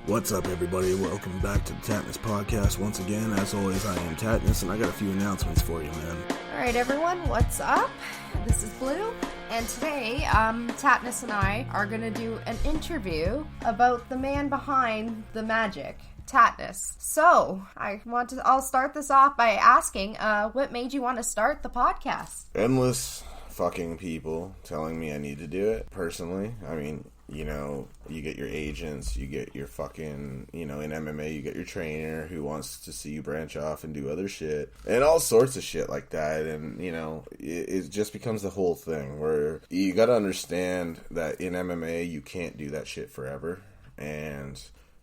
What's up, everybody? Welcome back to the Tattness podcast. Once again, as always, I am Tattness, and I got a few announcements for you, man. Alright, everyone, what's up? This is Blue, and today, Tattness and I are going to do an interview about the man behind the magic, Tattness. So, I'll start this off by asking, what made you want to start the podcast? Endless fucking people telling me I need to do it, personally. I mean, you know, you get your agents, you get your fucking, you know, in MMA, you get your trainer who wants to see you branch off and do other shit, and all sorts of shit like that, and, you know, it just becomes the whole thing, where you gotta understand that in MMA, you can't do that shit forever, and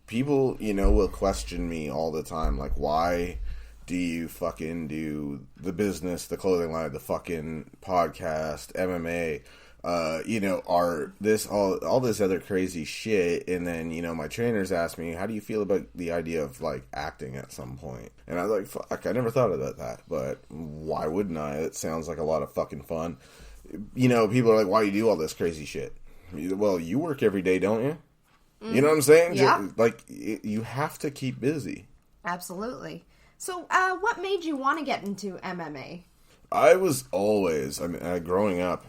people, you know, will question me all the time, like, why do you fucking do the business, the clothing line, the fucking podcast, MMA, you know, are this all this other crazy shit? And then, you know, my trainers asked me, how do you feel about the idea of, like, acting at some point? And I was like, fuck, I never thought about that, but why wouldn't I? It sounds like a lot of fucking fun. You know, people are like, why do you do all this crazy shit? Well, you work every day, don't you? Mm-hmm. You know what I'm saying? Yeah. Like, you have to keep busy. Absolutely. So, what made you want to get into MMA? I was always, growing up,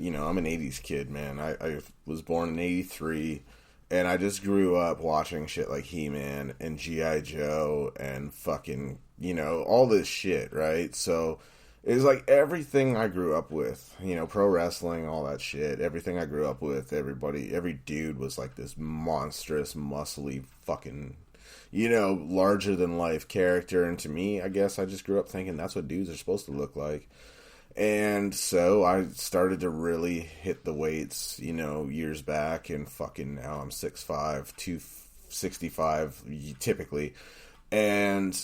you know, I'm an 80s kid, man. I was born in 83, and I just grew up watching shit like He-Man and G.I. Joe and fucking, you know, all this shit, right? So, it was like everything I grew up with, you know, pro wrestling, all that shit, everything I grew up with, every dude was like this monstrous, muscly fucking, you know, larger than life character. And to me, I guess I just grew up thinking that's what dudes are supposed to look like. And so I started to really hit the weights, you know, years back, and fucking now I'm 6'5", 265 typically. And,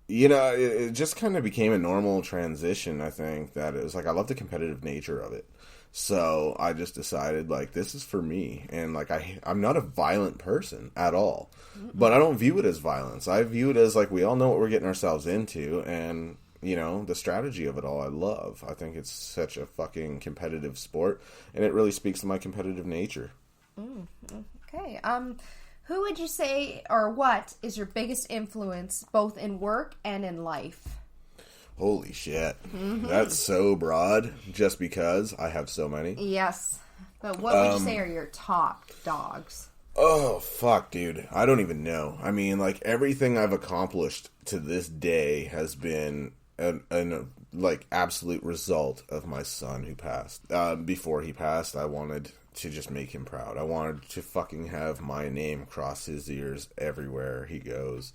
you know, it just kind of became a normal transition. I think that it was like, I love the competitive nature of it. So I just decided, like, this is for me. And, like, I'm not a violent person at all. But I don't view it as violence. I view it as, like, we all know what we're getting ourselves into. And, you know, the strategy of it all I love. I think it's such a fucking competitive sport. And it really speaks to my competitive nature. Okay. Who would you say, or what is your biggest influence, both in work and in life? Holy shit. That's so broad, just because I have so many. Yes. But what would you say are your top dogs? Oh, fuck, dude. I don't even know. I mean, like, everything I've accomplished to this day has been an like, absolute result of my son who passed. Before he passed, I wanted to just make him proud. I wanted to fucking have my name cross his ears everywhere he goes.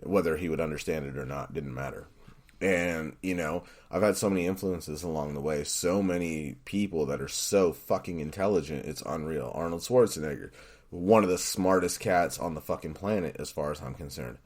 Whether he would understand it or not, didn't matter. And, you know, I've had so many influences along the way. So many people that are so fucking intelligent, it's unreal. Arnold Schwarzenegger, one of the smartest cats on the fucking planet as far as I'm concerned.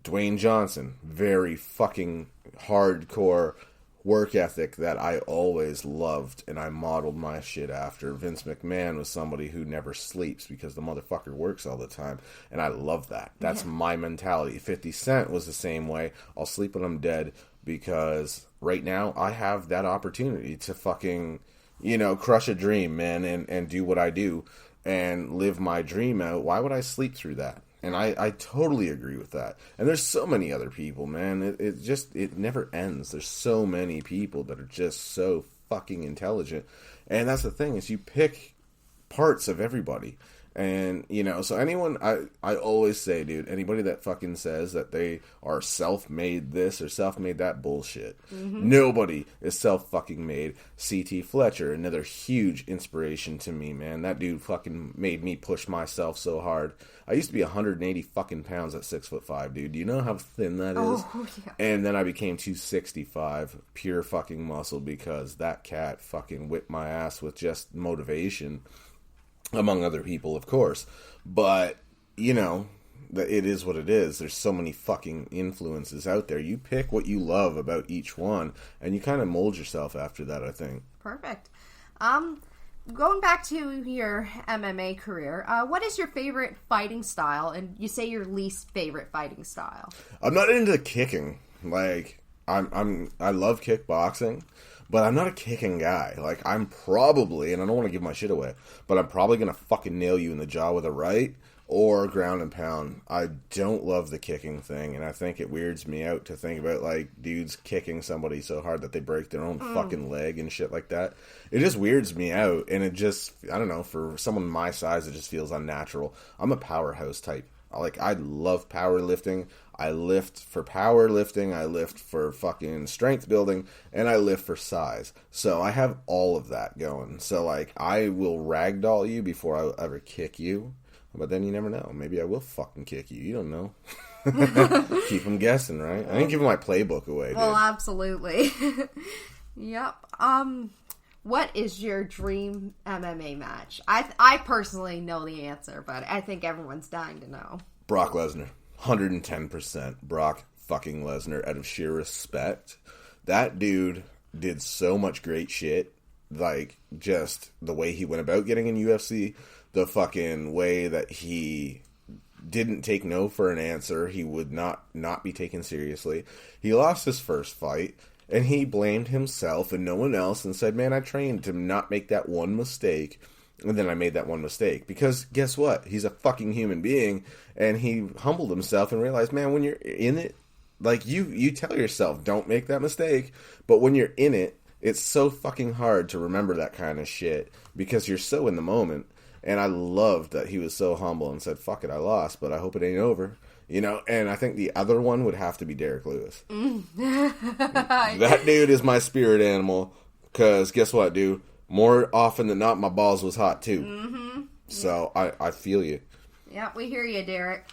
Dwayne Johnson, very fucking hardcore work ethic that I always loved, and I modeled my shit after. Vince McMahon was somebody who never sleeps because the motherfucker works all the time, and I love that. That's my mentality. 50 Cent was the same way. I'll sleep when I'm dead, because right now I have that opportunity to fucking, you know, crush a dream, man, and do what I do and live my dream out. Why would I sleep through that? And I totally agree with that. And there's so many other people, man. It never ends. There's so many people that are just so fucking intelligent. And that's the thing, is you pick parts of everybody. And, you know, so anyone, I always say, dude, anybody that fucking says that they are self-made this or self-made that, bullshit. Nobody is self-fucking-made. C.T. Fletcher, another huge inspiration to me, man. That dude fucking made me push myself so hard. I used to be 180 fucking pounds at 6'5", dude. Do you know how thin that is? Oh, yeah. And then I became 265, pure fucking muscle, because that cat fucking whipped my ass with just motivation. Among other people, of course. But, you know, it is what it is. There's so many fucking influences out there. You pick what you love about each one, and you kind of mold yourself after that, I think. Perfect. Going back to your MMA career, what is your favorite fighting style? And you say your least favorite fighting style. I'm not into kicking. Like, I love kickboxing. But I'm not a kicking guy. Like, I'm probably, and I don't want to give my shit away, but I'm probably going to fucking nail you in the jaw with a right, or ground and pound. I don't love the kicking thing, and I think it weirds me out to think about, like, dudes kicking somebody so hard that they break their own fucking leg and shit like that. It just weirds me out, and it just, I don't know, for someone my size, it just feels unnatural. I'm a powerhouse type. I love powerlifting. I lift for powerlifting, I lift for fucking strength building, and I lift for size. So I have all of that going. So, like, I will ragdoll you before I will ever kick you. But then you never know. Maybe I will fucking kick you. You don't know. Keep them guessing, right? I ain't giving my playbook away, dude. Well, absolutely. Yep. What is your dream MMA match? I personally know the answer, but I think everyone's dying to know. Brock Lesnar. 110% Brock fucking Lesnar, out of sheer respect. That dude did so much great shit. Like, just the way he went about getting in UFC, the fucking way that he didn't take no for an answer. He would not be taken seriously. He lost his first fight, and he blamed himself and no one else and said, man, I trained to not make that one mistake. And then I made that one mistake. Because guess what? He's a fucking human being. And he humbled himself and realized, man, when you're in it, like, you tell yourself, don't make that mistake. But when you're in it, it's so fucking hard to remember that kind of shit. Because you're so in the moment. And I loved that he was so humble and said, fuck it, I lost, but I hope it ain't over. You know, and I think the other one would have to be Derek Lewis. That dude is my spirit animal. Because guess what, dude? More often than not, my balls was hot, too. Mm-hmm. So, I feel you. Yeah, we hear you, Derek.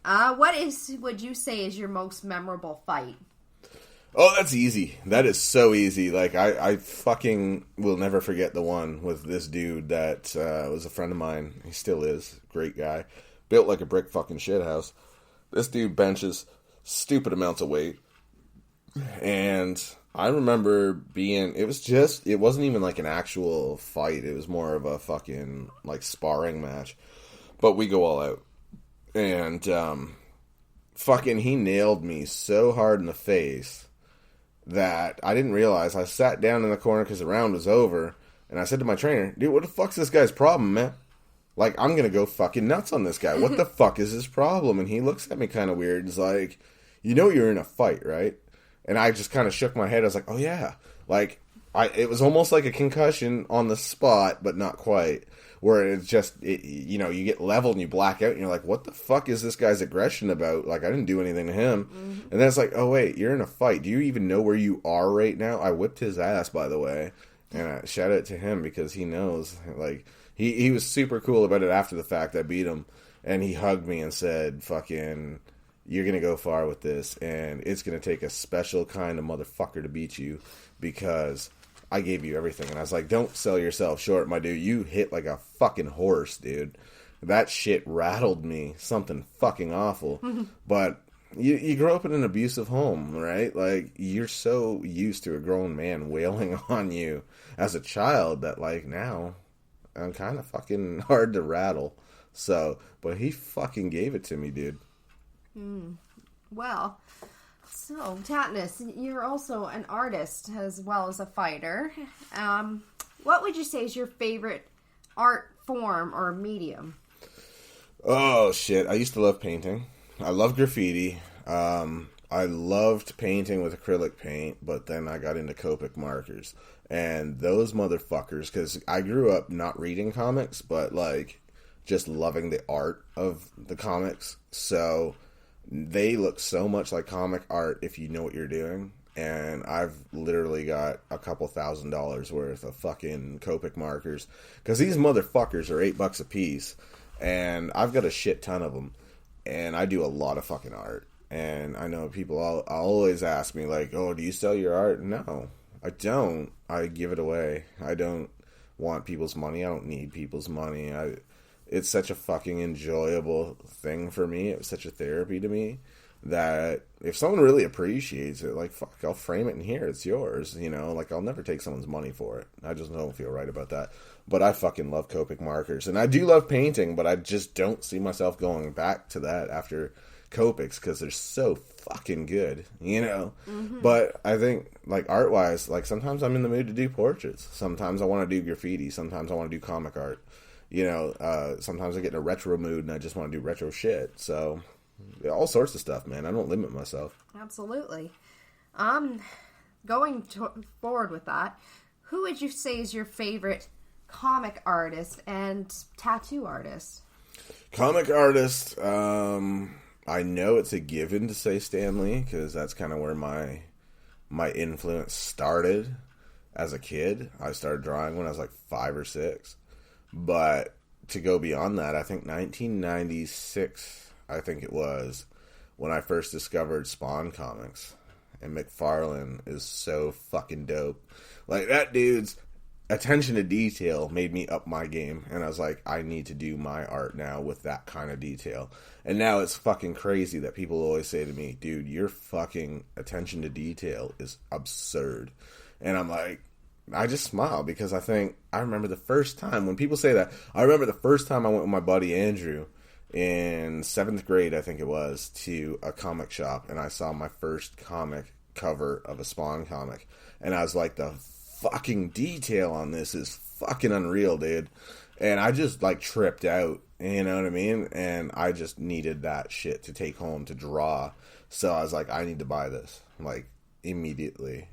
What would you say is your most memorable fight? Oh, that's easy. That is so easy. Like, I fucking will never forget the one with this dude that was a friend of mine. He still is. Great guy. Built like a brick fucking shithouse. This dude benches stupid amounts of weight. And I remember it wasn't even like an actual fight. It was more of a fucking, like, sparring match. But we go all out. And, fucking he nailed me so hard in the face that I didn't realize. I sat down in the corner because the round was over. And I said to my trainer, dude, what the fuck's this guy's problem, man? Like, I'm going to go fucking nuts on this guy. What the fuck is his problem? And he looks at me kind of weird. He's like, you know you're in a fight, right? And I just kind of shook my head. I was like, oh, yeah. Like, it was almost like a concussion on the spot, but not quite. Where it's just, you know, you get leveled and you black out. And you're like, what the fuck is this guy's aggression about? Like, I didn't do anything to him. Mm-hmm. And then it's like, oh, wait, you're in a fight. Do you even know where you are right now? I whipped his ass, by the way. And I shout out to him because he knows. Like, he was super cool about it after the fact. I beat him. And he hugged me and said, fucking, you're going to go far with this. And it's going to take a special kind of motherfucker to beat you because I gave you everything. And I was like, don't sell yourself short, my dude. You hit like a fucking horse, dude. That shit rattled me. Something fucking awful. But you grow up in an abusive home, right? Like, you're so used to a grown man wailing on you as a child that, like, now I'm kind of fucking hard to rattle. So, but he fucking gave it to me, dude. Well, so, Tattness, you're also an artist as well as a fighter. What would you say is your favorite art form or medium? Oh, shit. I used to love painting. I love graffiti. I loved painting with acrylic paint, but then I got into Copic markers. And those motherfuckers, because I grew up not reading comics, but, like, just loving the art of the comics. So they look so much like comic art if you know what you're doing. And I've literally got a couple $1,000s worth of fucking Copic markers. Because these motherfuckers are $8 a piece. And I've got a shit ton of them. And I do a lot of fucking art. And I know people always ask me, like, oh, do you sell your art? No, I don't. I give it away. I don't want people's money. I don't need people's money. It's such a fucking enjoyable thing for me. It was such a therapy to me that if someone really appreciates it, like, fuck, I'll frame it in here. It's yours, you know? Like, I'll never take someone's money for it. I just don't feel right about that. But I fucking love Copic markers. And I do love painting, but I just don't see myself going back to that after Copics because they're so fucking good, you know? Mm-hmm. But I think, like, art-wise, like, sometimes I'm in the mood to do portraits. Sometimes I want to do graffiti. Sometimes I want to do comic art. Sometimes I get in a retro mood and I just want to do retro shit. So, all sorts of stuff, man. I don't limit myself. Absolutely. Forward with that, who would you say is your favorite comic artist and tattoo artist? Comic artist, I know it's a given to say Stan Lee, because that's kind of where my influence started as a kid. I started drawing when I was like 5 or 6. But to go beyond that, I think 1996, I think it was, when I first discovered Spawn comics. And McFarlane is so fucking dope. Like, that dude's attention to detail made me up my game. And I was like, I need to do my art now with that kind of detail. And now it's fucking crazy that people always say to me, dude, your fucking attention to detail is absurd. And I'm like, I just smile because I remember the first time, when people say that, I remember the first time I went with my buddy Andrew in 7th grade, I think it was, to a comic shop, and I saw my first comic cover of a Spawn comic, and I was like, the fucking detail on this is fucking unreal, dude. And I just like tripped out, you know what I mean? And I just needed that shit to take home to draw. So I was like, I need to buy this, like, immediately.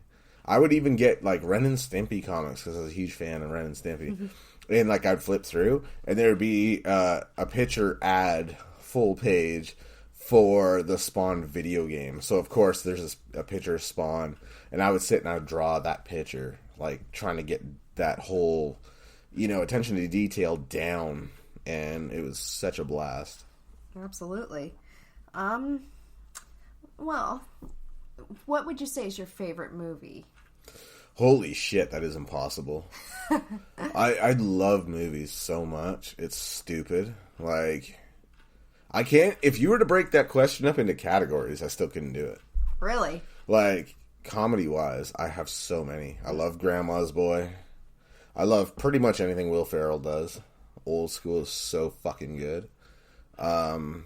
I would even get like Ren and Stimpy comics because I was a huge fan of Ren and Stimpy. Mm-hmm. And like I'd flip through and there'd be a picture ad, full page, for the Spawn video game. So of course there's a picture of Spawn, and I would sit and I would draw that picture, like trying to get that whole, attention to detail down, and it was such a blast. Absolutely. Well, what would you say is your favorite movie? Holy shit, that is impossible. I love movies so much. It's stupid. Like, I can't... If you were to break that question up into categories, I still couldn't do it. Really? Like, comedy-wise, I have so many. I love Grandma's Boy. I love pretty much anything Will Ferrell does. Old School is so fucking good. Horror-wise,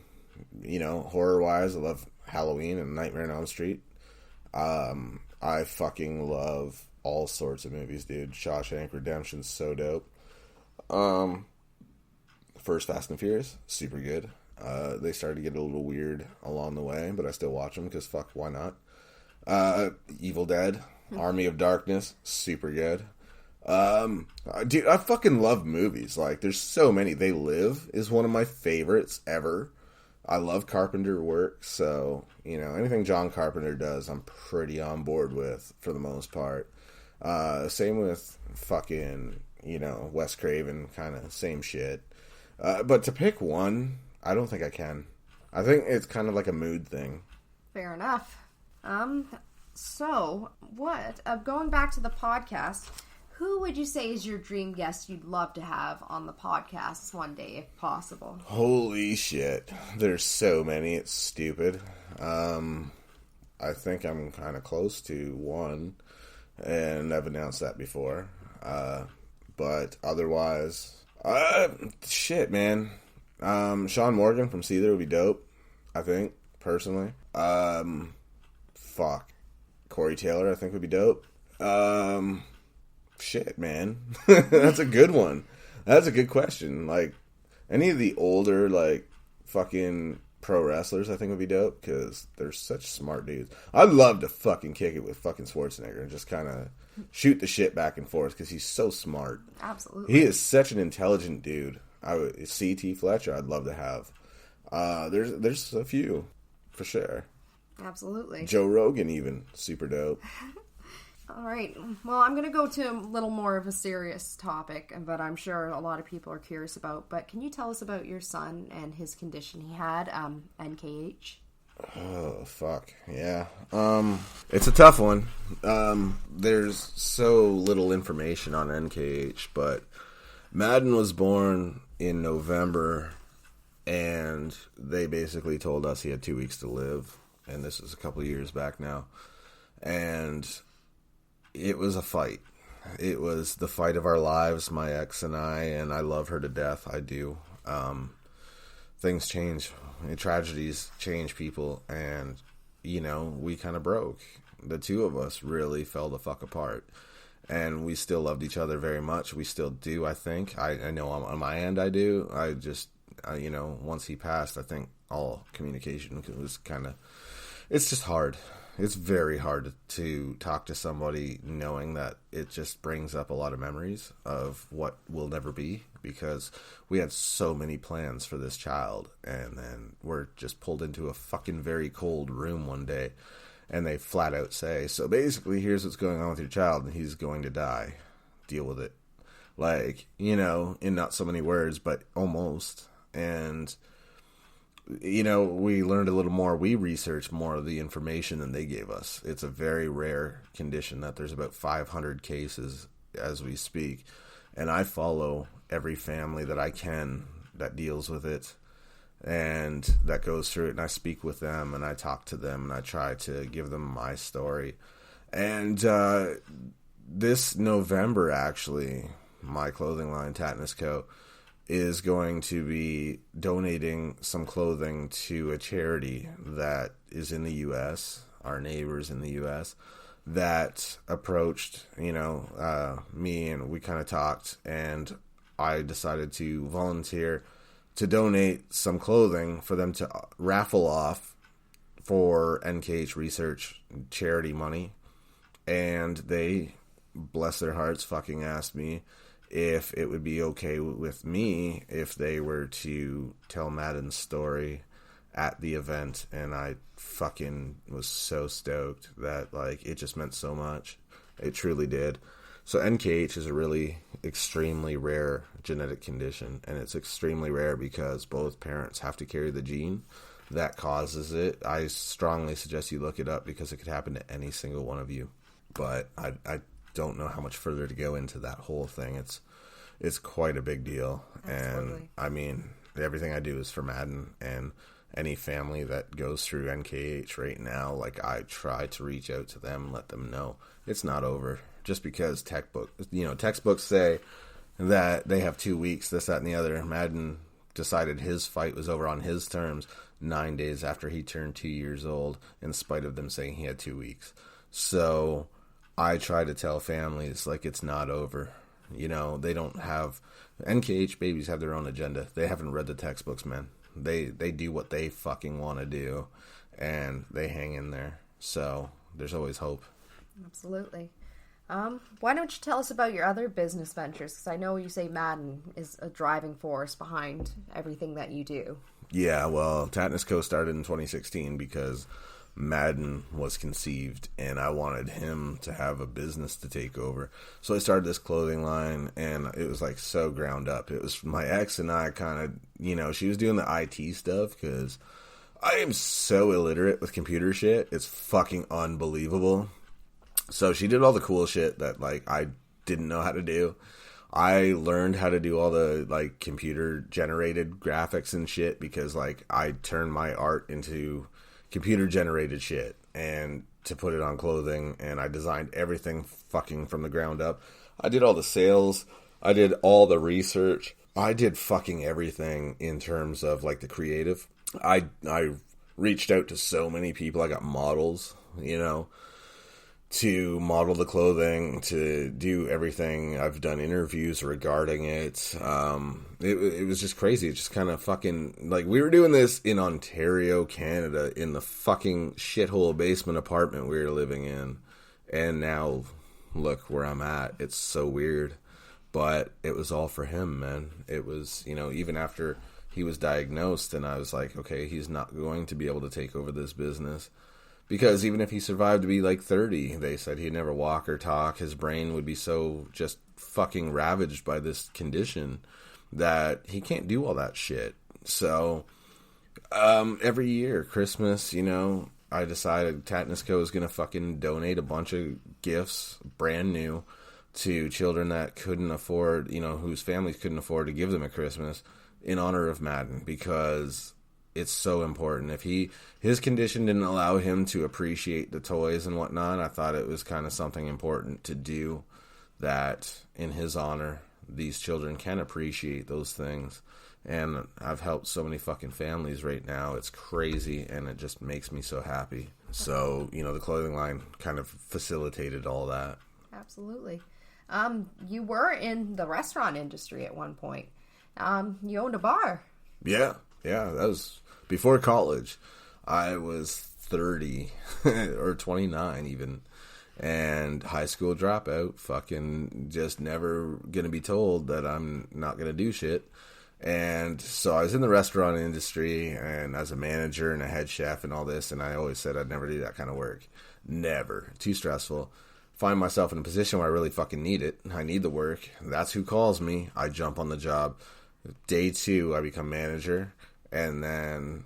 I love Halloween and Nightmare on Elm Street. I fucking love all sorts of movies, dude. Shawshank Redemption's so dope. First Fast and Furious, super good. They started to get a little weird along the way, but I still watch them because fuck, why not? Evil Dead, Army of Darkness, super good. Dude, I fucking love movies. Like, there's so many. They Live is one of my favorites ever. I love Carpenter work, so, anything John Carpenter does, I'm pretty on board with, for the most part. Same with fucking, Wes Craven, kind of same shit. But to pick one, I don't think I can. I think it's kind of like a mood thing. Fair enough. So, going back to the podcast, who would you say is your dream guest you'd love to have on the podcast one day, if possible? Holy shit. There's so many. It's stupid. I think I'm kind of close to one, and I've announced that before. But otherwise, shit, man. Sean Morgan from Seether would be dope, I think, personally. Corey Taylor, I think, would be dope. Shit, man. That's a good one. That's a good question. Like, any of the older, like, fucking pro wrestlers, I think, would be dope, because they're such smart dudes. I'd love to fucking kick it with fucking Schwarzenegger and just kind of shoot the shit back and forth, because he's so smart. Absolutely. He is such an intelligent dude. C.T. Fletcher, I'd love to have. There's a few, for sure. Absolutely. Joe Rogan, even. Super dope. All right. Well, I'm going to go to a little more of a serious topic, but I'm sure a lot of people are curious about. But can you tell us about your son and his condition he had, NKH? Oh, fuck. Yeah. It's a tough one. There's so little information on NKH, but Madden was born in November, and they basically told us he had 2 weeks to live, and this is a couple of years back now. And it was a fight. It was the fight of our lives, my ex and I love her to death. I do. Things change. Tragedies change people, and, we kind of broke. The two of us really fell the fuck apart. and we still loved each other very much. We still do, I think. I know on my end I do. I just, once he passed, I think all communication was kind of, it's just hard. It's very hard to talk to somebody knowing that it just brings up a lot of memories of what will never be, because we had so many plans for this child, and then we're just pulled into a fucking very cold room one day, and they flat out say, so basically here's what's going on with your child, and he's going to die. Deal with it. Like, in not so many words, but almost. And we learned a little more. We researched more of the information than they gave us. It's a very rare condition that there's about 500 cases as we speak. And I follow every family that I can that deals with it and that goes through it. And I speak with them and I talk to them and I try to give them my story. And this November, actually, my clothing line, Tattness Co., is going to be donating some clothing to a charity that is in the U.S., our neighbors in the U.S., that approached, me, and we kind of talked, and I decided to volunteer to donate some clothing for them to raffle off for NKH research charity money. And they, bless their hearts, fucking asked me if it would be okay with me if they were to tell Maddens' story at the event. And I fucking was so stoked that, it just meant so much. It truly did. So NKH is a really extremely rare genetic condition, and it's extremely rare because both parents have to carry the gene that causes it. I strongly suggest you look it up because it could happen to any single one of you. But I don't know how much further to go into that whole thing. It's quite a big deal. Absolutely. And I mean, everything I do is for Madden, and any family that goes through NKH right now, I try to reach out to them and let them know it's not over. Just because textbooks say that they have 2 weeks, this, that, and the other. Madden decided his fight was over on his terms 9 days after he turned 2 years old, in spite of them saying he had 2 weeks. So I try to tell families, it's not over. They don't have... NKH babies have their own agenda. They haven't read the textbooks, man. They do what they fucking want to do, and they hang in there. So there's always hope. Absolutely. Why don't you tell us about your other business ventures? Because I know you say Madden is a driving force behind everything that you do. Yeah, well, Tattness Co. started in 2016 because Madden was conceived, and I wanted him to have a business to take over. So I started this clothing line, and it was so ground up. It was my ex and I kind of, she was doing the IT stuff because I am so illiterate with computer shit. It's fucking unbelievable. So she did all the cool shit that I didn't know how to do. I learned how to do all the computer generated graphics and shit because I turned my art into computer generated shit and to put it on clothing, and I designed everything fucking from the ground up. I did all the sales, I did all the research, I did fucking everything in terms of the creative. I reached out to so many people. I got models, to model the clothing, to do everything. I've done interviews regarding it. It was just crazy. It just kind of fucking, we were doing this in Ontario, Canada, in the fucking shithole basement apartment we were living in. And now, look where I'm at. It's so weird. But it was all for him, man. It was, even after he was diagnosed, and I was like, okay, he's not going to be able to take over this business. Because even if he survived to be 30, they said he'd never walk or talk. His brain would be so just fucking ravaged by this condition that he can't do all that shit. So, every year, Christmas, I decided Tattness Co. is going to fucking donate a bunch of gifts, brand new, to children that couldn't afford, whose families couldn't afford to give them at Christmas, in honor of Madden, because it's so important. If his condition didn't allow him to appreciate the toys and whatnot, I thought it was kind of something important to do, that in his honor, these children can appreciate those things. And I've helped so many fucking families right now. It's crazy, and it just makes me so happy. So, the clothing line kind of facilitated all that. Absolutely. You were in the restaurant industry at one point. You owned a bar. Yeah, that was before college. I was 30 or 29 even, and high school dropout, fucking just never gonna be told that I'm not gonna do shit. And so I was in the restaurant industry and as a manager and a head chef and all this, and I always said I'd never do that kind of work. Never. Too stressful. Find myself in a position where I really fucking need it. I need the work. That's who calls me. I jump on the job. Day 2, I become manager. And then,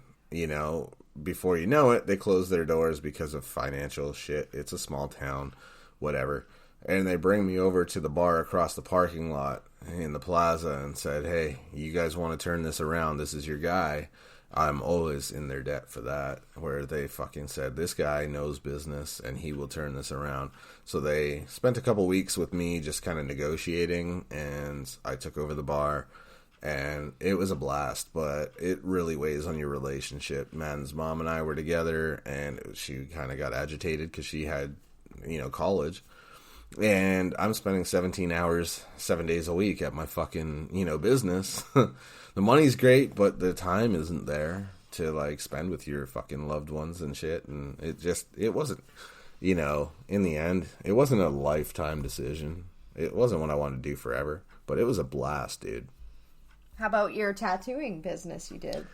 before you know it, they close their doors because of financial shit. It's a small town, whatever. And they bring me over to the bar across the parking lot in the plaza and said, hey, you guys want to turn this around? This is your guy. I'm always in their debt for that, where they fucking said, this guy knows business and he will turn this around. So they spent a couple weeks with me just kind of negotiating, and I took over the bar. And it was a blast, but it really weighs on your relationship. Maddens' mom and I were together, and she kind of got agitated because she had, college. And I'm spending 17 hours, 7 days a week at my fucking, business. The money's great, but the time isn't there to, spend with your fucking loved ones and shit. And it wasn't, in the end, it wasn't a lifetime decision. It wasn't what I wanted to do forever, but it was a blast, dude. How about your tattooing business you did?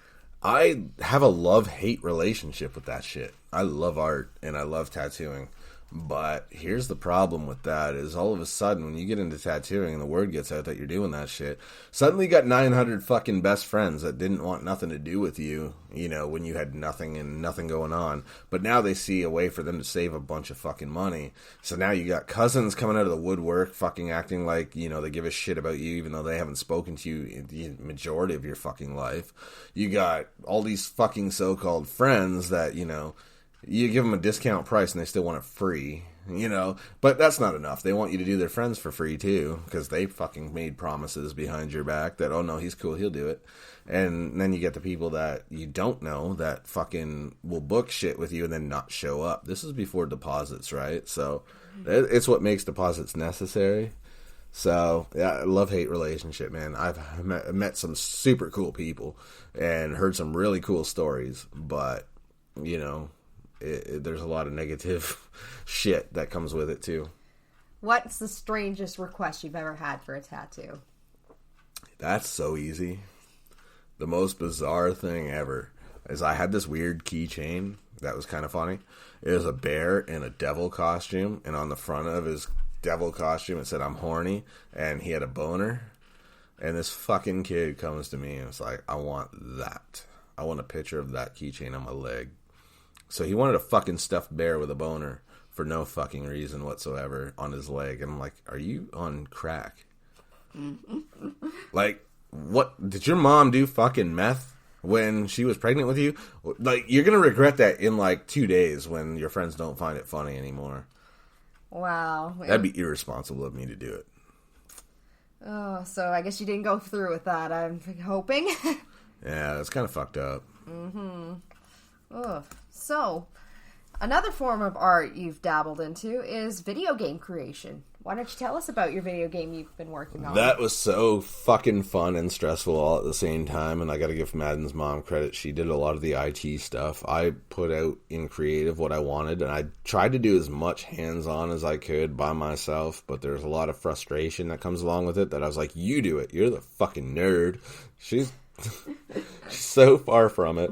I have a love-hate relationship with that shit. I love art, and I love tattooing. But here's the problem with that is all of a sudden when you get into tattooing and the word gets out that you're doing that shit, suddenly you got 900 fucking best friends that didn't want nothing to do with you, when you had nothing and nothing going on. But now they see a way for them to save a bunch of fucking money. So now you got cousins coming out of the woodwork fucking acting like, they give a shit about you even though they haven't spoken to you in the majority of your fucking life. You got all these fucking so-called friends that, you give them a discount price and they still want it free, But that's not enough. They want you to do their friends for free, too, because they fucking made promises behind your back that, oh, no, he's cool, he'll do it. And then you get the people that you don't know that fucking will book shit with you and then not show up. This is before deposits, right? So it's what makes deposits necessary. So, yeah, love-hate relationship, man. I've met some super cool people and heard some really cool stories, but, there's a lot of negative shit that comes with it too. What's the strangest request you've ever had for a tattoo? That's so easy. The most bizarre thing ever is I had this weird keychain that was kind of funny. It was a bear in a devil costume, and on the front of his devil costume it said, I'm horny, and he had a boner. And this fucking kid comes to me and it's like, I want that. I want a picture of that keychain on my leg. So he wanted a fucking stuffed bear with a boner for no fucking reason whatsoever on his leg. And I'm like, are you on crack? Like, what? Did your mom do fucking meth when she was pregnant with you? Like, you're going to regret that in 2 days when your friends don't find it funny anymore. Wow. That'd be irresponsible of me to do it. Oh, so I guess you didn't go through with that, I'm hoping. Yeah, that's kind of fucked up. Mm-hmm. Ugh. So, another form of art you've dabbled into is video game creation. Why don't you tell us about your video game you've been working on? That was so fucking fun and stressful all at the same time, and I gotta give Maddens' mom credit. She did a lot of the IT stuff. I put out in creative what I wanted, and I tried to do as much hands-on as I could by myself, but there's a lot of frustration that comes along with it that I was like, you do it. You're the fucking nerd. She's so far from it.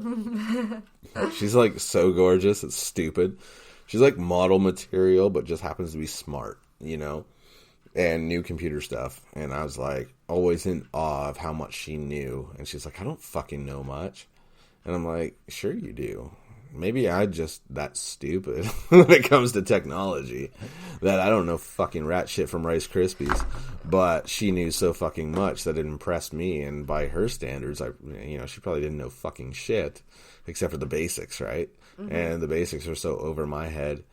She's so gorgeous, it's stupid. She's model material, but just happens to be smart, and new computer stuff. And I was always in awe of how much she knew. And she's like, I don't fucking know much. And I'm like, sure you do. Maybe I just that stupid when it comes to technology that I don't know fucking rat shit from Rice Krispies. But she knew so fucking much that it impressed me, and by her standards, she probably didn't know fucking shit except for the basics, right? Mm-hmm. And the basics are so over my head.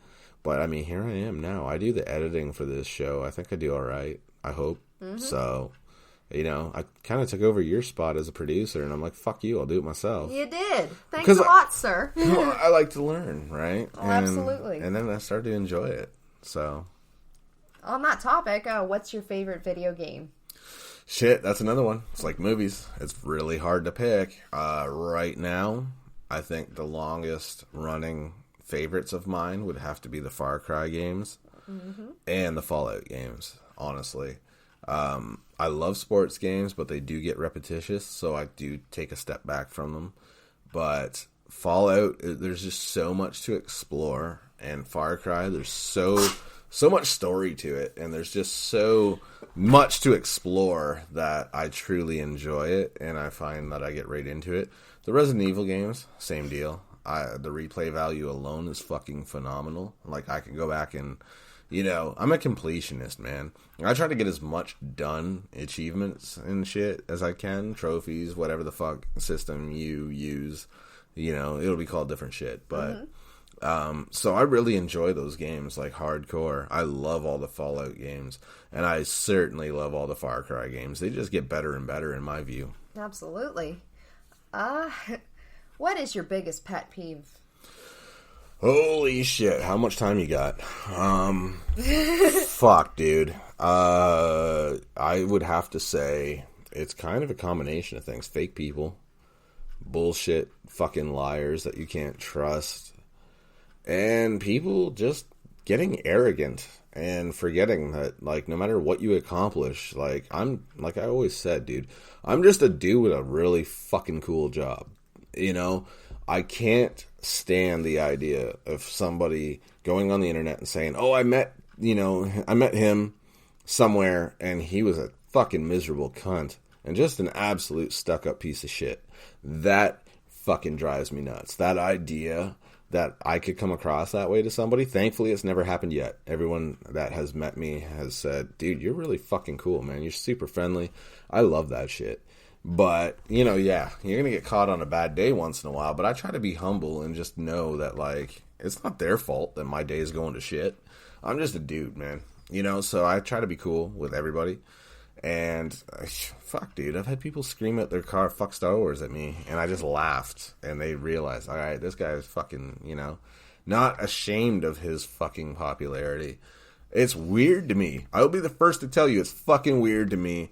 But here I am now. I do the editing for this show. I think I do all right. I hope. Mm-hmm. So, I kind of took over your spot as a producer, and I'm like, fuck you, I'll do it myself. You did. Thanks a lot, sir. I like to learn, right? Oh, absolutely. And then I started to enjoy it, so. On that topic, what's your favorite video game? Shit, that's another one. It's like movies. It's really hard to pick. Right now, I think the longest running favorites of mine would have to be the Far Cry games and the Fallout games, honestly. I love sports games, but they do get repetitious, so I do take a step back from them. But Fallout, there's just so much to explore, and Far Cry, there's so much story to it, and there's just so much to explore that I truly enjoy it, and I find that I get right into it. The Resident Evil games, same deal. The replay value alone is fucking phenomenal. Like, I can go back and, I'm a completionist, man. I try to get as much done, achievements and shit as I can, trophies, whatever the fuck system you use, it'll be called different shit, but... So I really enjoy those games, like hardcore. I love all the Fallout games, and I certainly love all the Far Cry games. They just get better and better in my view. Absolutely. What is your biggest pet peeve? Holy shit, how much time you got? Fuck, dude. I would have to say it's kind of a combination of things. Fake people, bullshit, fucking liars that you can't trust, and people just getting arrogant and forgetting that, like, no matter what you accomplish, like I always said, dude, I'm just a dude with a really fucking cool job. I can't stand the idea of somebody going on the internet and saying, oh, I met him somewhere and he was a fucking miserable cunt and just an absolute stuck-up piece of shit. That fucking drives me nuts. That idea that I could come across that way to somebody. Thankfully, it's never happened yet. Everyone that has met me has said, dude, you're really fucking cool, man. You're super friendly. I love that shit. But, yeah, you're going to get caught on a bad day once in a while. But I try to be humble and just know that, like, it's not their fault that my day is going to shit. I'm just a dude, man. So I try to be cool with everybody. And, fuck, dude, I've had people scream at their car, fuck Star Wars at me, and I just laughed, and they realized, alright, this guy is fucking, not ashamed of his fucking popularity. It's weird to me. I will be the first to tell you, it's fucking weird to me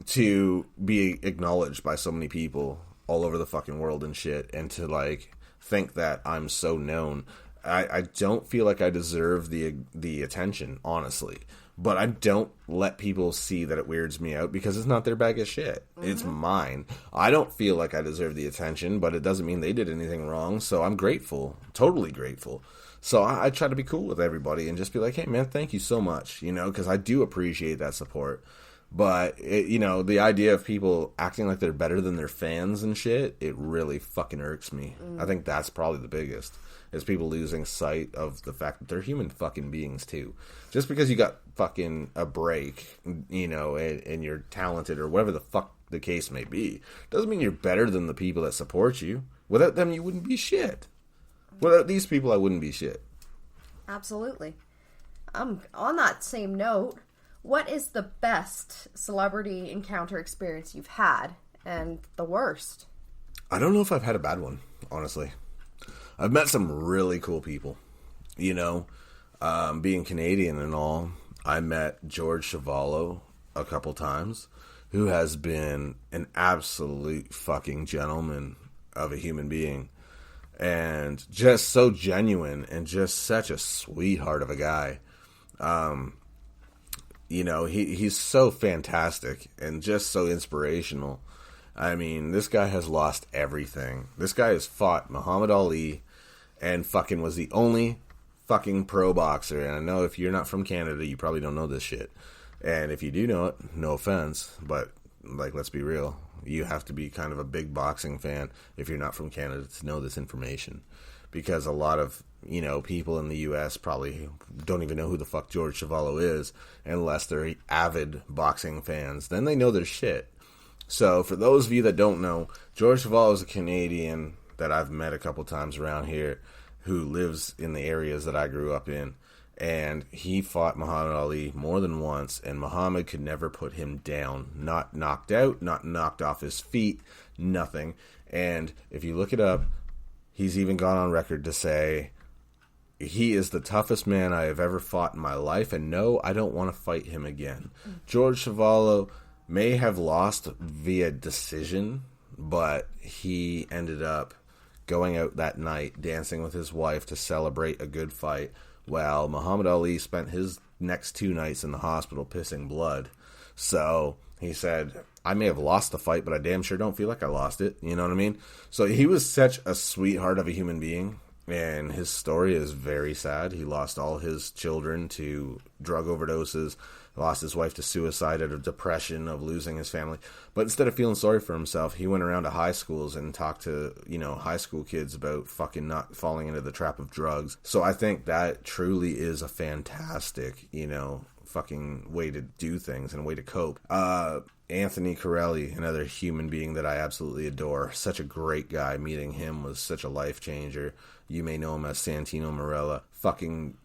to be acknowledged by so many people all over the fucking world and shit, and to, like, think that I'm so known. I don't feel like I deserve the attention, honestly. But I don't let people see that it weirds me out because it's not their bag of shit. Mm-hmm. It's mine. I don't feel like I deserve the attention, but it doesn't mean they did anything wrong. So I'm grateful. Totally grateful. So I try to be cool with everybody and just be like, hey, man, thank you so much, because I do appreciate that support. But, the idea of people acting like they're better than their fans and shit, it really fucking irks me. I think that's probably the biggest, is people losing sight of the fact that they're human fucking beings, too. Just because you got fucking a break, and you're talented or whatever the fuck the case may be, doesn't mean you're better than the people that support you. Without them, you wouldn't be shit. Without these people, I wouldn't be shit. Absolutely. On that same note, what is the best celebrity encounter experience you've had, and the worst? I don't know if I've had a bad one, honestly. I've met some really cool people. Being Canadian and all, I met George Chuvalo a couple times, who has been an absolute fucking gentleman of a human being. And just so genuine and just such a sweetheart of a guy. He's so fantastic and just so inspirational. I mean, this guy has lost everything. This guy has fought Muhammad Ali and fucking was the only fucking pro boxer. And I know if you're not from Canada, you probably don't know this shit. And if you do know it, no offense, but, like, let's be real. You have to be kind of a big boxing fan if you're not from Canada to know this information. Because a lot of, people in the U.S. probably don't even know who the fuck George Chuvalo is unless they're avid boxing fans. Then they know their shit. So for those of you that don't know, George Chuvalo is a Canadian that I've met a couple times around here who lives in the areas that I grew up in. And he fought Muhammad Ali more than once, and Muhammad could never put him down. Not knocked out, not knocked off his feet, nothing. And if you look it up, he's even gone on record to say, he is the toughest man I have ever fought in my life, and no, I don't want to fight him again. George Chuvalo may have lost via decision, but he ended up going out that night, dancing with his wife to celebrate a good fight, while Muhammad Ali spent his next 2 nights in the hospital pissing blood. So he said, I may have lost the fight, but I damn sure don't feel like I lost it. You know what I mean? So he was such a sweetheart of a human being, and his story is very sad. He lost all his children to drug overdoses, lost his wife to suicide out of depression of losing his family. But instead of feeling sorry for himself, he went around to high schools and talked to, high school kids about fucking not falling into the trap of drugs. So I think that truly is a fantastic, fucking way to do things and a way to cope. Anthony Corelli, another human being that I absolutely adore. Such a great guy. Meeting him was such a life changer. You may know him as Santino Marella. Fucking,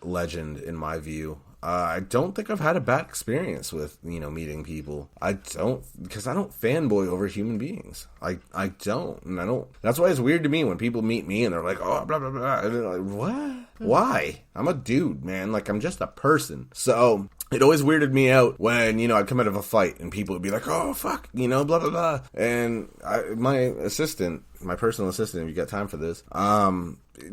legend in my view. I don't think I've had a bad experience with, meeting people. Because I don't fanboy over human beings. I don't. And I don't. That's why it's weird to me when people meet me and they're like, oh, blah, blah, blah. And they're like, what? Why? I'm a dude, man. Like, I'm just a person. So it always weirded me out when, I'd come out of a fight and people would be like, oh, fuck, blah, blah, blah. And my personal assistant, if you got time for this,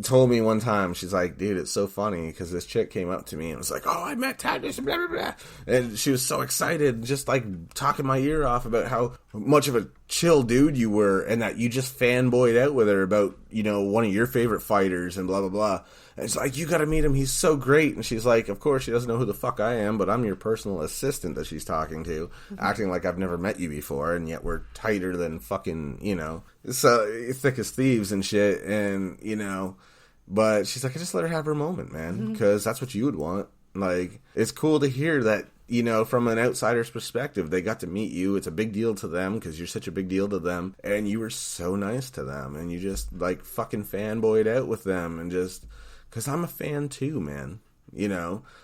told me one time, she's like, dude, it's so funny because this chick came up to me and was like, oh, I met Tattness, blah, blah, blah. And she was so excited, just like talking my ear off about how much of a chill dude you were and that you just fanboyed out with her about, one of your favorite fighters and blah, blah, blah. And it's like, you gotta meet him, he's so great. And she's like, of course, she doesn't know who the fuck I am, but I'm your personal assistant that she's talking to, acting like I've never met you before, and yet we're tighter than fucking, so thick as thieves and shit, and, but she's like, I just let her have her moment, man, because that's what you would want. Like, it's cool to hear that, from an outsider's perspective, they got to meet you. It's a big deal to them because you're such a big deal to them, and you were so nice to them, and you just, like, fucking fanboyed out with them, and just... Because I'm a fan too, man.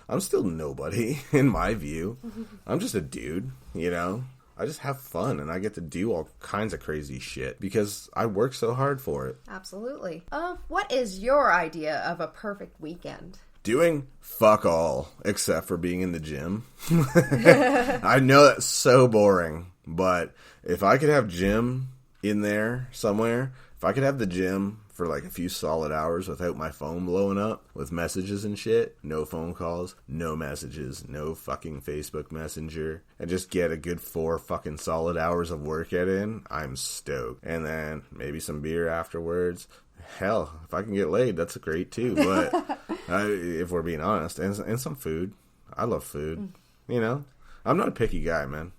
I'm still nobody in my view. I'm just a dude, I just have fun and I get to do all kinds of crazy shit because I work so hard for it. Absolutely. What is your idea of a perfect weekend? Doing fuck all except for being in the gym. I know that's so boring, but if I could have gym in there somewhere, if I could have the gym for like a few solid hours without my phone blowing up with messages and shit, no phone calls, no messages, no fucking Facebook Messenger, and just get a good 4 fucking solid hours of workout in, I'm stoked. And then maybe some beer afterwards. Hell, if I can get laid, that's great too. But if we're being honest, and some food. I love food. I'm not a picky guy, man.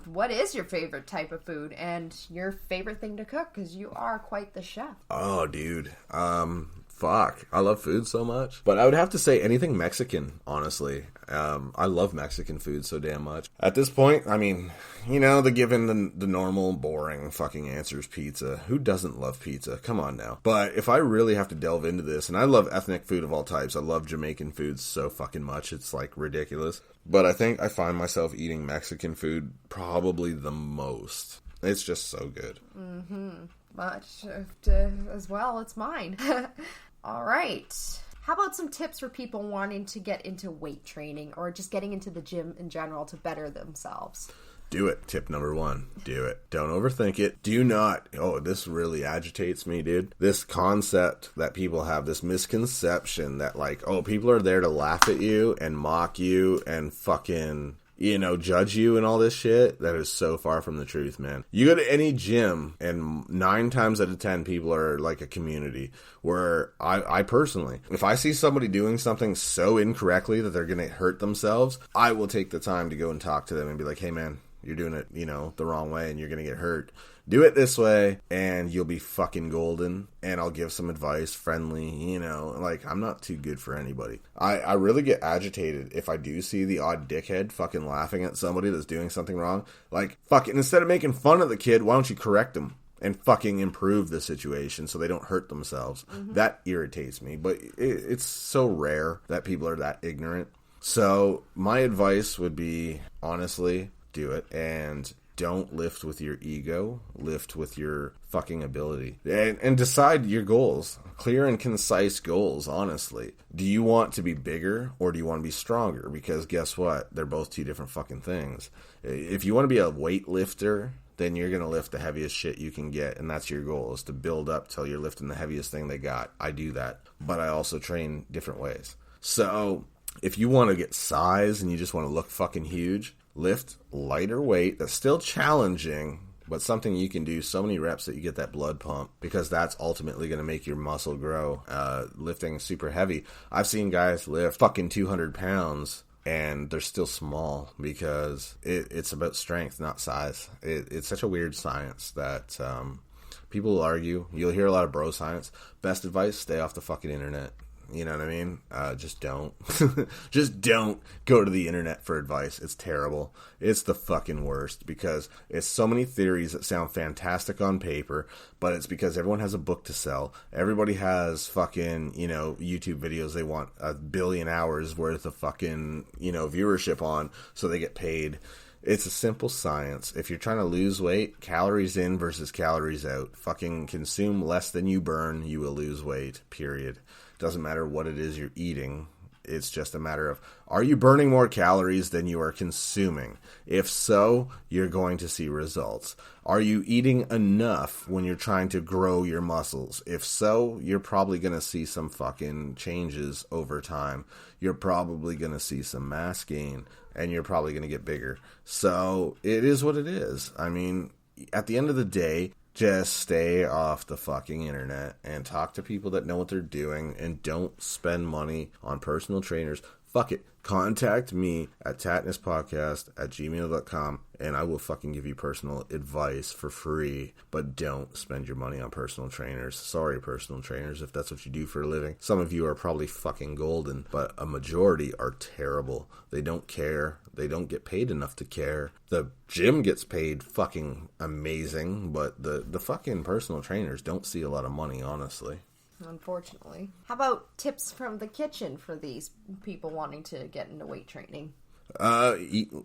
What is your favorite type of food and your favorite thing to cook? Because you are quite the chef. Oh, dude. Fuck. I love food so much. But I would have to say anything Mexican, honestly. I love Mexican food so damn much. At this point, I mean, the normal, boring fucking answer is pizza. Who doesn't love pizza? Come on now. But if I really have to delve into this, and I love ethnic food of all types. I love Jamaican food so fucking much. It's like ridiculous. But I think I find myself eating Mexican food probably the most. It's just so good. Much as well, it's mine. All right. How about some tips for people wanting to get into weight training or just getting into the gym in general to better themselves? Do it. Tip number 1. Do it. Don't overthink it. Do not. Oh, this really agitates me, dude. This concept that people have, this misconception that like, oh, people are there to laugh at you and mock you and fucking... judge you and all this shit, that is so far from the truth, man. You go to any gym, and 9 times out of 10, people are like a community, where I personally, if I see somebody doing something so incorrectly that they're going to hurt themselves, I will take the time to go and talk to them and be like, hey, man, you're doing it, the wrong way, and you're going to get hurt. Do it this way, and you'll be fucking golden, and I'll give some advice, friendly, like, I'm not too good for anybody. I really get agitated if I do see the odd dickhead fucking laughing at somebody that's doing something wrong. Like, fucking, instead of making fun of the kid, why don't you correct them and fucking improve the situation so they don't hurt themselves? That irritates me, but it's so rare that people are that ignorant. So, my advice would be, honestly, do it, and... don't lift with your ego, lift with your fucking ability. And decide your goals. Clear and concise goals, honestly. Do you want to be bigger or do you want to be stronger? Because guess what? They're both two different fucking things. If you want to be a weightlifter, then you're going to lift the heaviest shit you can get, and that's your goal, is to build up till you're lifting the heaviest thing they got. I do that, but I also train different ways. So if you want to get size and you just want to look fucking huge, lift lighter weight that's still challenging, but something you can do so many reps that you get that blood pump, because that's ultimately going to make your muscle grow. Lifting super heavy. I've seen guys lift fucking 200 pounds and they're still small because it's about strength, not size. It's such a weird science that people will argue. You'll hear a lot of bro science. Best advice, stay off the fucking internet. You know what I mean? Just don't. Just don't go to the internet for advice. It's terrible. It's the fucking worst because it's so many theories that sound fantastic on paper, but it's because everyone has a book to sell. Everybody has fucking, YouTube videos they want 1 billion hours worth of fucking, viewership on so they get paid. It's a simple science. If you're trying to lose weight, calories in versus calories out. Fucking consume less than you burn, you will lose weight, period. Doesn't matter what it is you're eating. It's just a matter of, are you burning more calories than you are consuming? If so, you're going to see results. Are you eating enough when you're trying to grow your muscles? If so, you're probably going to see some fucking changes over time. You're probably going to see some mass gain, and you're probably going to get bigger. So it is what it is. I mean, at the end of the day, just stay off the fucking internet and talk to people that know what they're doing, and don't spend money on personal trainers. Fuck it. Contact me at tattnesspodcast@gmail.com and I will fucking give you personal advice for free. But don't spend your money on personal trainers. Sorry, personal trainers, if that's what you do for a living. Some of you are probably fucking golden, but a majority are terrible. They don't care. They don't get paid enough to care. The gym gets paid fucking amazing, but the fucking personal trainers don't see a lot of money, honestly. Unfortunately. How about tips from the kitchen for these people wanting to get into weight training?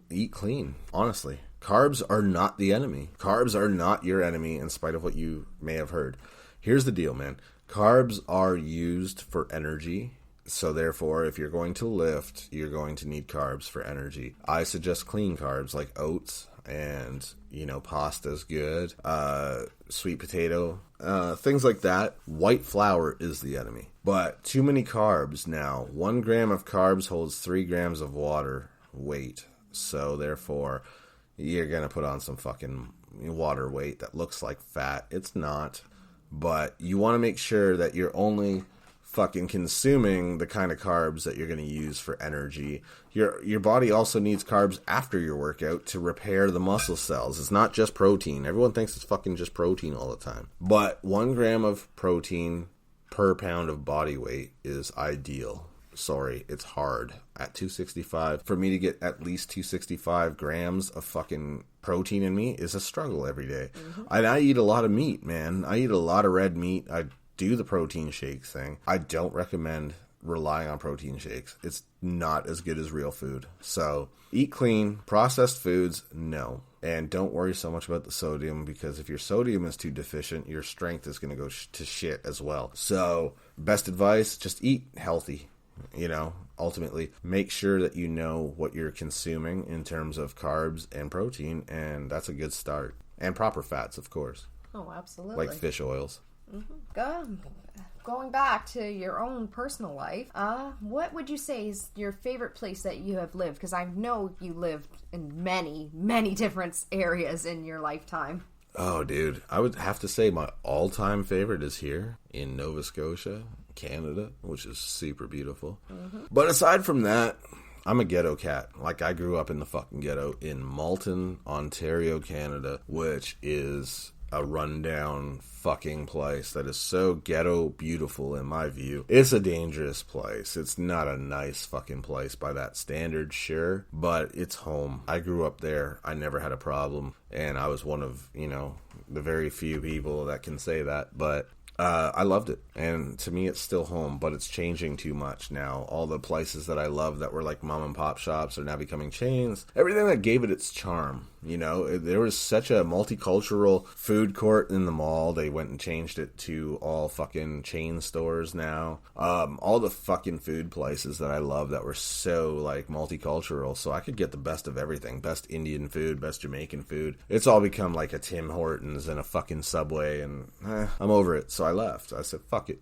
Eat clean, honestly. Carbs are not the enemy. Carbs are not your enemy, in spite of what you may have heard. Here's the deal, man. Carbs are used for energy. So therefore, if you're going to lift, you're going to need carbs for energy. I suggest clean carbs like oats and, pasta's good, sweet potato, things like that. White flour is the enemy. But too many carbs now. 1 gram of carbs holds 3 grams of water weight. So therefore, you're going to put on some fucking water weight that looks like fat. It's not. But you want to make sure that you're only fucking consuming the kind of carbs that you're going to use for energy. Your body also needs carbs after your workout to repair the muscle cells. It's not just protein. Everyone thinks it's fucking just protein all the time. But 1 gram of protein per pound of body weight is ideal. Sorry, it's hard. At 265, for me to get at least 265 grams of fucking protein in me is a struggle every day. Mm-hmm. And I eat a lot of meat, man. I eat a lot of red meat. I do the protein shakes thing. I don't recommend relying on protein shakes. It's not as good as real food. So eat clean. Processed foods, no. And don't worry so much about the sodium, because if your sodium is too deficient, your strength is going to go to shit as well. So best advice, just eat healthy. Ultimately make sure that you know what you're consuming in terms of carbs and protein, and that's a good start. And proper fats, of course. Oh, absolutely. Like fish oils. Mm-hmm. Going back to your own personal life, what would you say is your favorite place that you have lived? Because I know you lived in many, many different areas in your lifetime. Oh, dude. I would have to say my all-time favorite is here in Nova Scotia, Canada, which is super beautiful. Mm-hmm. But aside from that, I'm a ghetto cat. Like, I grew up in the fucking ghetto in Malton, Ontario, Canada, which is a rundown fucking place that is so ghetto beautiful in my view. It's a dangerous place. It's not a nice fucking place by that standard, sure, but it's home. I grew up there. I never had a problem. and I was one of, the very few people that can say that, but I loved it, and to me it's still home, but it's changing too much now. All the places that I love that were like mom and pop shops are now becoming chains. Everything that gave it its charm, there was such a multicultural food court in the mall. They went and changed it to all fucking chain stores now. All the fucking food places that I love that were so like multicultural, so I could get the best of everything. Best Indian food, best Jamaican food. It's all become like a Tim Hortons and a fucking Subway, and I'm over it. So I left. I said, fuck it,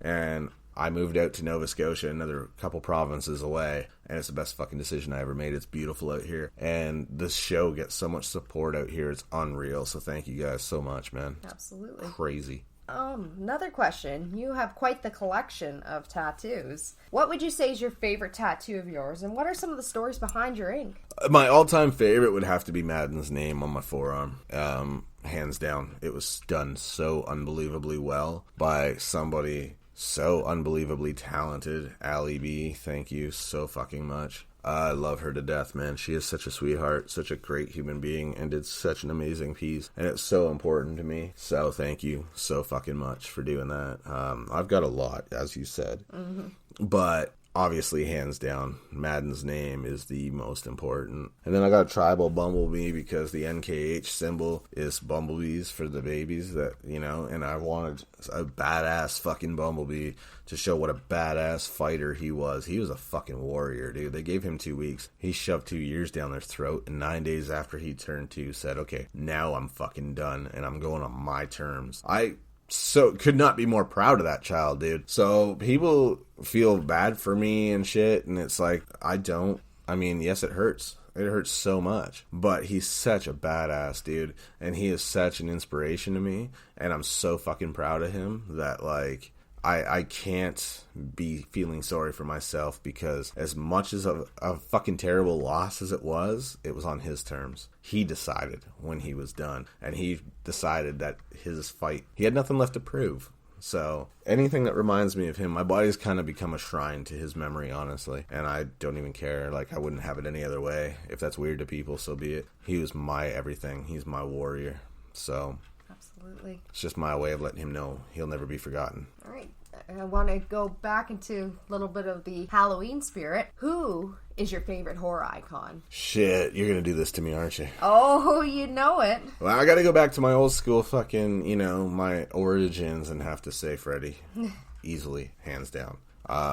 and I moved out to Nova Scotia, another couple provinces away, and it's the best fucking decision I ever made. It's beautiful out here, and this show gets so much support out here. It's unreal, so thank you guys so much, man. Absolutely. Crazy. Another question. You have quite the collection of tattoos. What would you say is your favorite tattoo of yours, and what are some of the stories behind your ink? My all-time favorite would have to be Maddens' name on my forearm. Hands down. It was done so unbelievably well by somebody so unbelievably talented. Allie B, thank you so fucking much. I love her to death, man. She is such a sweetheart, such a great human being, and did such an amazing piece. And it's so important to me. So thank you so fucking much for doing that. I've got a lot, as you said. Mm-hmm. But obviously, hands down, Madden's name is the most important. And then I got a tribal bumblebee because the NKH symbol is bumblebees for the babies that, and I wanted a badass fucking bumblebee to show what a badass fighter he was. He was a fucking warrior, dude. They gave him 2 weeks. He shoved 2 years down their throat, and 9 days after he turned 2 said, okay, now I'm fucking done, and I'm going on my terms. So could not be more proud of that child, dude. So people feel bad for me and shit, and it's like, I don't. I mean, yes, it hurts. It hurts so much. But he's such a badass, dude. And he is such an inspiration to me. And I'm so fucking proud of him that, like, I can't be feeling sorry for myself, because as much as a fucking terrible loss as it was on his terms. He decided when he was done, and he decided that his fight, he had nothing left to prove. So anything that reminds me of him, my body's kind of become a shrine to his memory, honestly, and I don't even care. Like, I wouldn't have it any other way. If that's weird to people, so be it. He was my everything. He's my warrior. So absolutely, it's just my way of letting him know he'll never be forgotten. All right. I want to go back into a little bit of the Halloween spirit. Who is your favorite horror icon? Shit, you're going to do this to me, aren't you? Oh, you know it. Well, I got to go back to my old school fucking, my origins and have to say Freddy. Easily, hands down.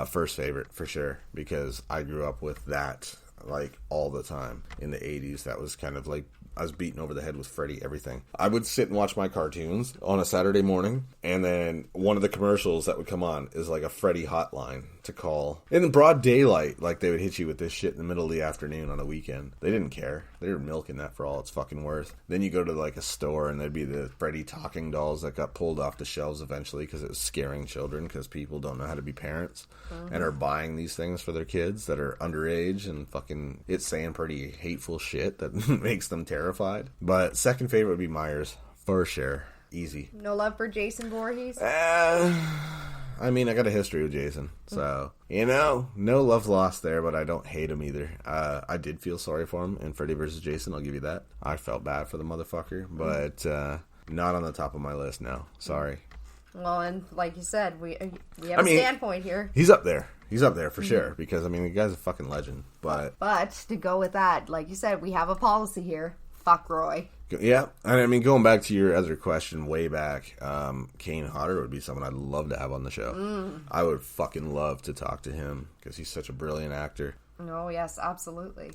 First favorite, for sure, because I grew up with that, like, all the time. In the 80s, that was kind of like, I was beaten over the head with Freddy, everything. I would sit and watch my cartoons on a Saturday morning, and then one of the commercials that would come on is like a Freddy hotline to call. In broad daylight, like they would hit you with this shit in the middle of the afternoon on a weekend. They didn't care. They were milking that for all it's fucking worth. Then you go to like a store, and there'd be the Freddy talking dolls that got pulled off the shelves eventually because it was scaring children, because people don't know how to be parents and are buying these things for their kids that are underage, and fucking it's saying pretty hateful shit that makes them terrified. But second favorite would be Myers, for sure. Easy. No love for Jason Voorhees? I mean, I got a history with Jason, so, no love lost there, but I don't hate him either. I did feel sorry for him in Freddy vs. Jason, I'll give you that. I felt bad for the motherfucker, but not on the top of my list now. Sorry. Well, and like you said, we have a standpoint here. He's up there. He's up there for sure, because, the guy's a fucking legend, but to go with that, like you said, we have a policy here. Fuck Roy. Yeah, and going back to your other question way back, Kane Hodder would be someone I'd love to have on the show. I would fucking love to talk to him, because he's such a brilliant actor. Oh, yes, absolutely.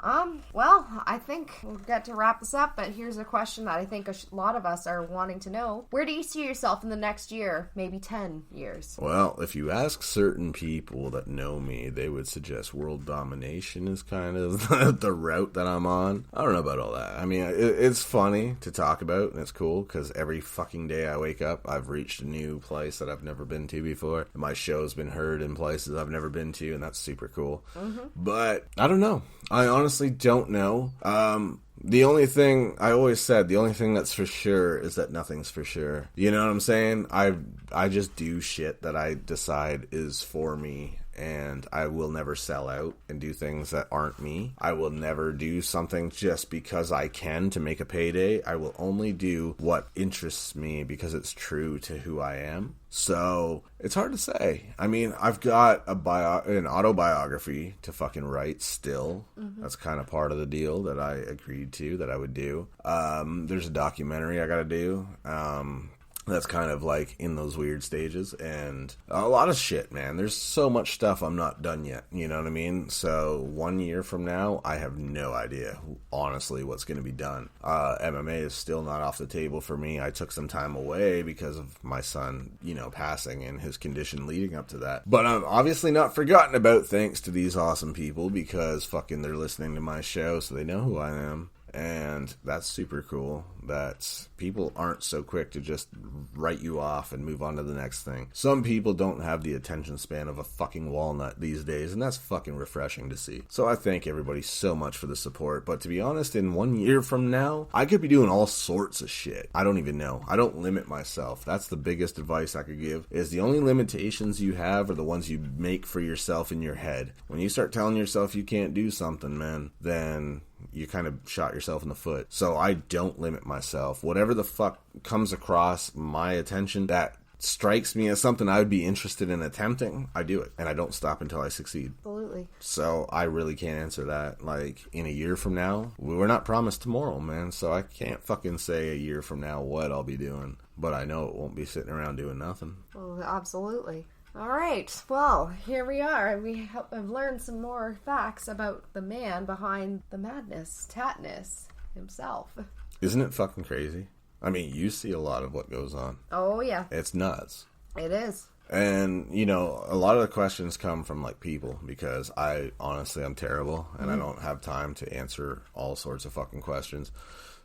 Well, I think we'll get to wrap this up, but here's a question that I think a lot of us are wanting to know. Where do you see yourself in the next year, maybe 10 years? Well, if you ask certain people that know me, they would suggest world domination is kind of the route that I'm on. I don't know about all that. It's funny to talk about, and it's cool, because every fucking day I wake up, I've reached a new place that I've never been to before. My show's been heard in places I've never been to, and that's super cool. But I don't know. I honestly don't know. The only thing I always said, the only thing that's for sure is that nothing's for sure. You know what I'm saying? I just do shit that I decide is for me, and I will never sell out and do things that aren't me. I will never do something just because I can to make a payday. I will only do what interests me because it's true to who I am. So it's hard to say. I mean, I've got an autobiography to fucking write still. That's kind of part of the deal that I agreed to that I would do. There's a documentary I got to do. That's kind of like in those weird stages, and a lot of shit, man. There's so much stuff I'm not done yet, you know what I mean? So 1 year from now, I have no idea, honestly, what's going to be done. MMA is still not off the table for me. I took some time away because of my son, passing and his condition leading up to that. But I'm obviously not forgotten about thanks to these awesome people, because fucking they're listening to my show, so they know who I am. And that's super cool that people aren't so quick to just write you off and move on to the next thing. Some people don't have the attention span of a fucking walnut these days, and that's fucking refreshing to see. So I thank everybody so much for the support. But to be honest, in 1 year from now, I could be doing all sorts of shit. I don't even know. I don't limit myself. That's the biggest advice I could give, is the only limitations you have are the ones you make for yourself in your head. When you start telling yourself you can't do something, man, then you kind of shot yourself in the foot. So I don't limit myself. Whatever the fuck comes across my attention that strikes me as something I would be interested in attempting, I do it. And I don't stop until I succeed. Absolutely. So I really can't answer that. Like, in a year from now, we're not promised tomorrow, man. So I can't fucking say a year from now what I'll be doing. But I know it won't be sitting around doing nothing. Well, absolutely. All right, well, here we are. We have learned some more facts about the man behind the madness, Tattness himself. Isn't it fucking crazy? I mean, you see a lot of what goes on. Oh, yeah. It's nuts. It is. And, a lot of the questions come from, people, because I'm terrible, and I don't have time to answer all sorts of fucking questions.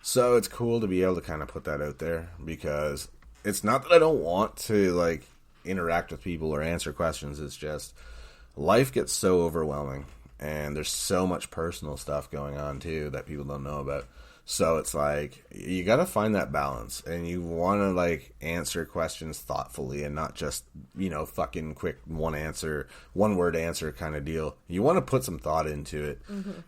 So it's cool to be able to kind of put that out there, because it's not that I don't want to, interact with people or answer questions. It's just life gets so overwhelming, and there's so much personal stuff going on too that people don't know about. So it's you gotta find that balance, and you want to answer questions thoughtfully and not just fucking quick one word answer kind of deal. You want to put some thought into it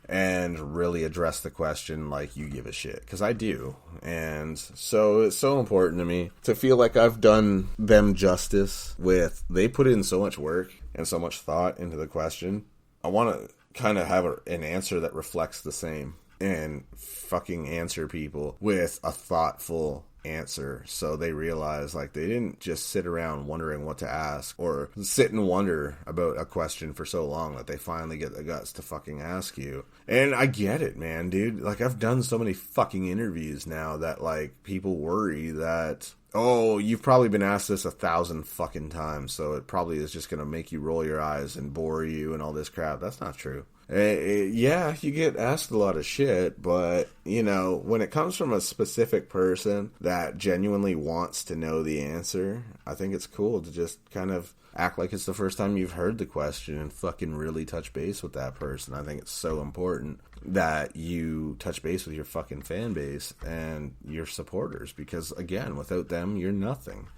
and really address the question like you give a shit, because I do. And so it's so important to me to feel like I've done them justice with, they put in so much work and so much thought into the question. I want to kind of have an answer that reflects the same, and fucking answer people with a thoughtful answer, so they realize they didn't just sit around wondering what to ask, or sit and wonder about a question for so long that they finally get the guts to fucking ask you. And I get it, man, dude. I've done so many fucking interviews now that people worry that, oh, you've probably been asked this 1,000 fucking times, so it probably is just gonna make you roll your eyes and bore you and all this crap. That's not true. Yeah, you get asked a lot of shit, but, when it comes from a specific person that genuinely wants to know the answer, I think it's cool to just kind of act like it's the first time you've heard the question and fucking really touch base with that person. I think it's so important that you touch base with your fucking fan base and your supporters, because, again, without them, you're nothing.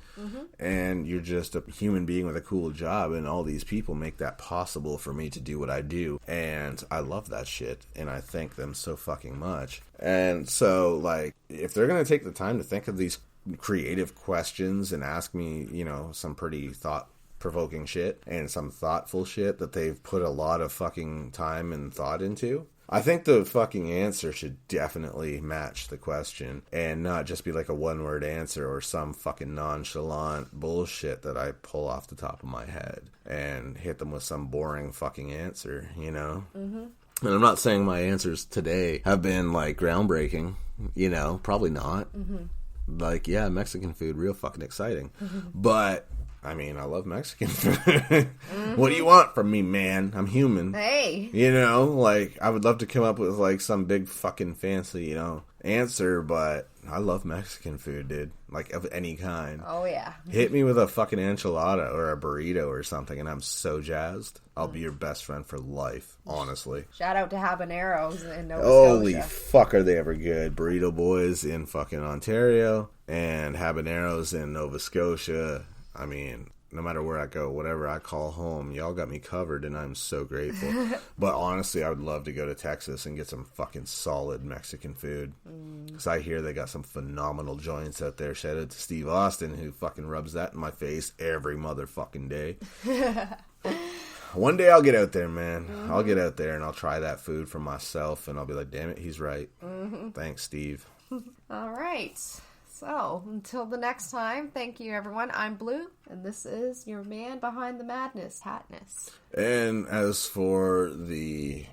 And you're just a human being with a cool job, and all these people make that possible for me to do what I do, and I love that shit, and I thank them so fucking much. And so, if they're gonna take the time to think of these creative questions and ask me, some pretty thought-provoking shit, and some thoughtful shit that they've put a lot of fucking time and thought into, I think the fucking answer should definitely match the question, and not just be a one-word answer or some fucking nonchalant bullshit that I pull off the top of my head and hit them with some boring fucking answer, And I'm not saying my answers today have been groundbreaking, probably not. Yeah, Mexican food, real fucking exciting. But I mean, I love Mexican food. What do you want from me, man? I'm human. Hey. I would love to come up with, some big fucking fancy, answer, but I love Mexican food, dude. Of any kind. Oh, yeah. Hit me with a fucking enchilada or a burrito or something, and I'm so jazzed. I'll be your best friend for life, honestly. Shout out to Habaneros in Nova Holy Scotia. fuck, are they ever good. Burrito Boys in fucking Ontario, and Habaneros in Nova Scotia. I mean, no matter where I go, whatever I call home, y'all got me covered, and I'm so grateful. But honestly, I would love to go to Texas and get some fucking solid Mexican food. Because I hear they got some phenomenal joints out there. Shout out to Steve Austin, who fucking rubs that in my face every motherfucking day. One day I'll get out there, man. I'll get out there and I'll try that food for myself, and I'll be like, damn it, he's right. Thanks, Steve. All right. So, until the next time, thank you, everyone. I'm Blue, and this is your man behind the madness, Tattness. And as for the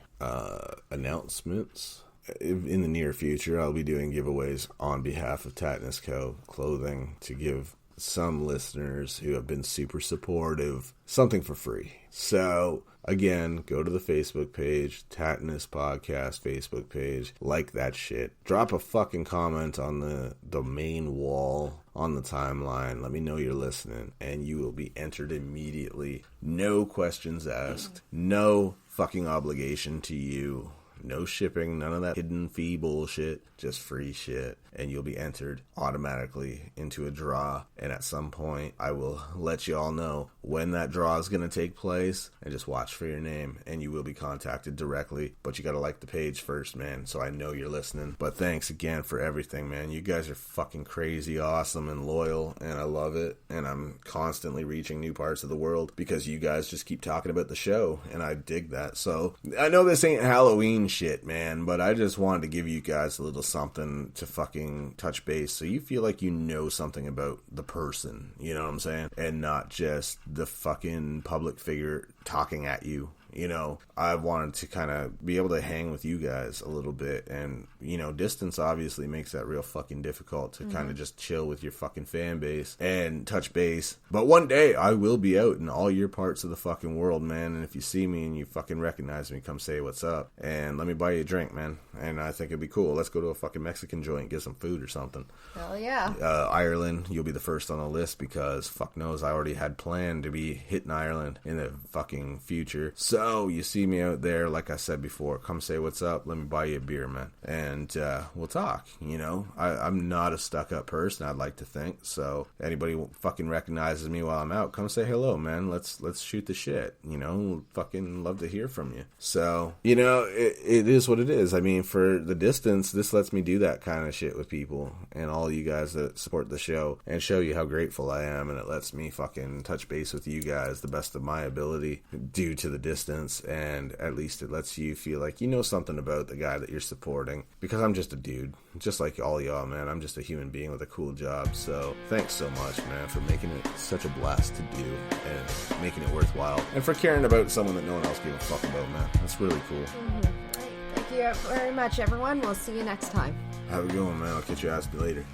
announcements, in the near future, I'll be doing giveaways on behalf of Tattness Co. clothing to give some listeners who have been super supportive something for free. So, again, go to the Facebook page, Tattness Podcast Facebook page, like that shit. Drop a fucking comment on the main wall on the timeline. Let me know you're listening, and you will be entered immediately. No questions asked. No fucking obligation to you. No shipping, none of that hidden fee bullshit, just free shit. And you'll be entered automatically into a draw. And at some point, I will let you all know when that draw is going to take place. And just watch for your name. And you will be contacted directly. But you got to like the page first, man, so I know you're listening. But thanks again for everything, man. You guys are fucking crazy awesome and loyal. And I love it. And I'm constantly reaching new parts of the world because you guys just keep talking about the show. And I dig that. So I know this ain't Halloween shit, man, but I just wanted to give you guys a little something to fucking touch base so you feel like you know something about the person, you know what I'm saying, and not just the fucking public figure talking at you. You know, I wanted to kind of be able to hang with you guys a little bit, and, you know, distance obviously makes that real fucking difficult to kind of just chill with your fucking fan base and touch base. But one day I will be out in all your parts of the fucking world, man, and if you see me and you fucking recognize me, come say what's up and let me buy you a drink, man. And I think it'd be cool. Let's go to a fucking Mexican joint and get some food or something. Hell yeah. Ireland, you'll be the first on the list because fuck knows I already had planned to be hitting Ireland in the fucking future. So you see me out there, like I said before, come say what's up, let me buy you a beer, man, and we'll talk. You know, I'm not a stuck-up person, I'd like to think, so anybody who fucking recognizes me while I'm out, come say hello, man. Let's shoot the shit, you know. Fucking love to hear from you. So, you know, it is what it is. I mean, for the distance, this lets me do that kind of shit with people and all you guys that support the show and show you how grateful I am, and it lets me fucking touch base with you guys the best of my ability due to the distance. And at least it lets you feel like you know something about the guy that you're supporting, because I'm just a dude, just like all y'all, man. I'm just a human being with a cool job. So thanks so much, man, for making it such a blast to do and making it worthwhile, and for caring about someone that no one else gave a fuck about, man. That's really cool. Thank you very much, everyone. We'll see you next time. Have a good one, man. I'll catch your ass later.